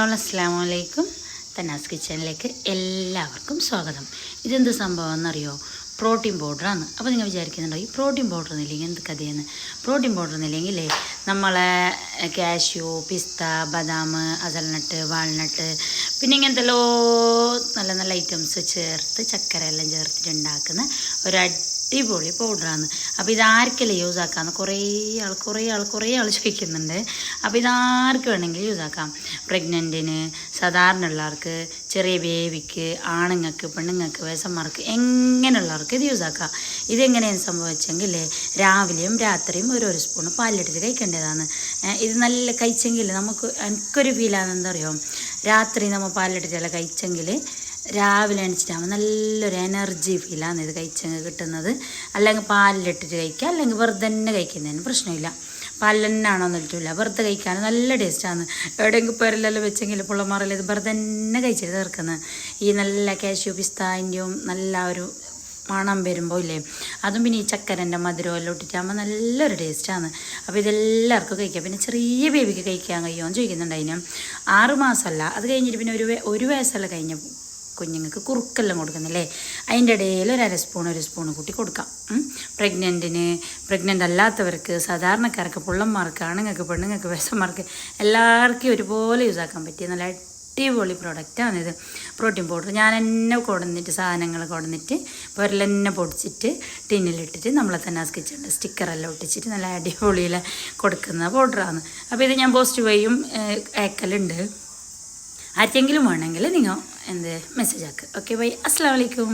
All അസ്സലാമു അലൈക്കും. തന്നാസ് കിച്ചണിലേക്ക് എല്ലാവർക്കും സ്വാഗതം. ഇതെന്ത് സംഭവം എന്നറിയോ? പ്രോട്ടീൻ പൗഡറാണ്. അപ്പോൾ നിങ്ങൾ വിചാരിക്കുന്നുണ്ടോ ഈ പ്രോട്ടീൻ പൗഡർ എന്നില്ലെങ്കിൽ എന്ത് കഥയെന്ന്? പ്രോട്ടീൻ പൗഡർ എന്നില്ലെങ്കിൽ നമ്മളെ കാഷ്യൂ, പിസ്ത, ബദാം, അസൽനട്ട്, വാൾനട്ട്, പിന്നെ ഇങ്ങനത്തെല്ലോ നല്ല നല്ല ഐറ്റംസ് ചേർത്ത് ചക്കര എല്ലാം ചേർത്തിട്ട് ഉണ്ടാക്കുന്ന ഒരു അടിപൊളി പൗഡറാണ്. അപ്പോൾ ഇതാർക്കെല്ലാം യൂസ് ആക്കാമെന്ന് കുറേ ആൾ ചോദിക്കുന്നുണ്ട്. അപ്പോൾ ഇതാർക്ക് വേണമെങ്കിലും യൂസ് ആക്കാം. പ്രഗ്നൻറ്റിന്, സാധാരണ ഉള്ളവർക്ക്, ചെറിയ ബേബിക്ക്, ആണുങ്ങൾക്ക്, പെണ്ണുങ്ങൾക്ക്, വയസ്സന്മാർക്ക്, എങ്ങനെയുള്ളവർക്ക് ഇത് യൂസ് ആക്കാം. ഇതെങ്ങനെയാണ് സംഭവിച്ചെങ്കിൽ രാവിലെയും രാത്രിയും ഓരോരോ സ്പൂൺ പാലിലിട്ടിട്ട് കഴിക്കേണ്ടതാണ്. ഇത് നല്ല കഴിച്ചെങ്കിൽ എനിക്കൊരു ഫീലാണെന്ന് എന്താ പറയുക, രാത്രി നമ്മൾ പാലിലിട്ടിട്ടെല്ലാം കഴിച്ചെങ്കിൽ രാവിലെ എണിച്ചിട്ടാകുമ്പോൾ നല്ലൊരു എനർജി ഫീലാണ് ഇത് കഴിച്ചെങ്കിൽ കിട്ടുന്നത്. അല്ലെങ്കിൽ പാലിലിട്ടിട്ട് കഴിക്കുക, അല്ലെങ്കിൽ വെറുതെ തന്നെ കഴിക്കുന്നതിന് പ്രശ്നമില്ല. പാലിൽ തന്നെ ആണോ എന്നിട്ടില്ല, വെറുതെ കഴിക്കാൻ നല്ല ടേസ്റ്റാണ്. എവിടെയെങ്കിലും പേരെല്ലാം വെച്ചെങ്കിൽ പുള്ളമാറിൽ ഇത് വെറുതെ തന്നെ കഴിച്ചിട്ട് തീർക്കുന്നത്. ഈ നല്ല കാഷ്യൂ പിസ്താൻ്റെയും നല്ല ഒരു മണം വരുമ്പോൾ ഇല്ലേ, അതും പിന്നെ ഈ ചക്കരൻ്റെ മധുരം എല്ലാം ഇട്ടിട്ടാകുമ്പോൾ നല്ലൊരു ടേസ്റ്റാണ്. അപ്പോൾ ഇതെല്ലാവർക്കും കഴിക്കാം. പിന്നെ ചെറിയ ബേബിക്ക് കഴിക്കാൻ കഴിയുമോ എന്ന് ചോദിക്കുന്നുണ്ട്. അതിന് 6 മാസമല്ല, അത് കഴിഞ്ഞിട്ട് പിന്നെ ഒരു വയസ്സല്ല കഴിഞ്ഞ കുഞ്ഞുങ്ങൾക്ക് കുറുക്കെല്ലാം കൊടുക്കുന്നില്ലേ, അതിൻ്റെ ഇടയിൽ ഒരു സ്പൂൺ കൂട്ടി കൊടുക്കാം. പ്രഗ്നൻ്റ് അല്ലാത്തവർക്ക്, സാധാരണക്കാർക്ക്, പുള്ളന്മാർക്ക്, ആണുങ്ങൾക്ക്, പെണ്ണുങ്ങൾക്ക്, വയസ്സന്മാർക്ക് എല്ലാവർക്കും ഒരുപോലെ യൂസ് ആക്കാൻ പറ്റിയ നല്ല അടിപൊളി പ്രോഡക്റ്റാണിത്. പ്രോട്ടീൻ പൗഡർ ഞാൻ തന്നെ സാധനങ്ങൾ കൊടുന്നിട്ട് പൊരലെന്നെ പൊടിച്ചിട്ട് ടിന്നിലിട്ടിട്ട് നമ്മളെ തന്നാസ് കിച്ചണിൻ്റെ സ്റ്റിക്കറെല്ലാം ഒട്ടിച്ചിട്ട് നല്ല അടിപൊളിയിൽ കൊടുക്കുന്ന പൗഡറാണ്. അപ്പോൾ ഇത് ഞാൻ പോസ്റ്റ് വഴിയും അയക്കലുണ്ട്. ആർക്കെങ്കിലും വേണമെങ്കിൽ നിങ്ങൾ മെസ്സേജ് ആക്കുക. Okay, bye. അസ്സലാമു അലൈക്കും.